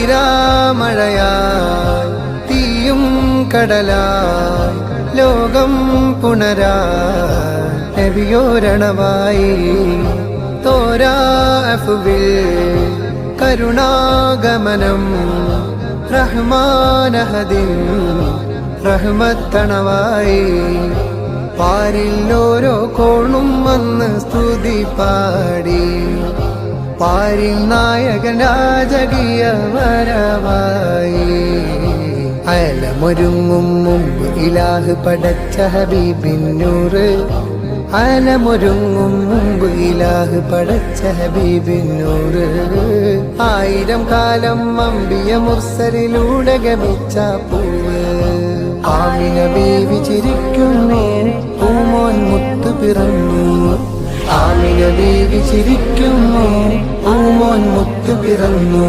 തീരാമഴയായി തീയും കടലായി ലോകം പുണരാൻ നബിയോരണവായി തോരാ അഫ്വിൽ കരുണാഗമനം റഹ്മാനഹദിൻ റഹ്മത്തണവായി പാരിൽ ഓരോ കോണും വന്ന് സ്തുതി പാടി പാരിൽ നായകൻ രാജകീയ വരവായി അലമൊരുങ്ങും മുമ്പ് ഇലാഹ് പടച്ച ഹബീബിന്നൂറ് അലമൊരുങ്ങും മുമ്പ് ഇലാഹ് പടച്ച ഹബീബിന്നൂറ് 1000 കാലം അമ്പിയ മുർസലിലൂടെ ഗമിച്ച പൂവ് ആമിന ബീവി ചിരിക്കുന്നേ പൂമോൻ മുത്തു പിറന്നു ആമിന ബീവി ചിരിക്കുന്നേ പൂമോൻ മുത്തു പിറന്നു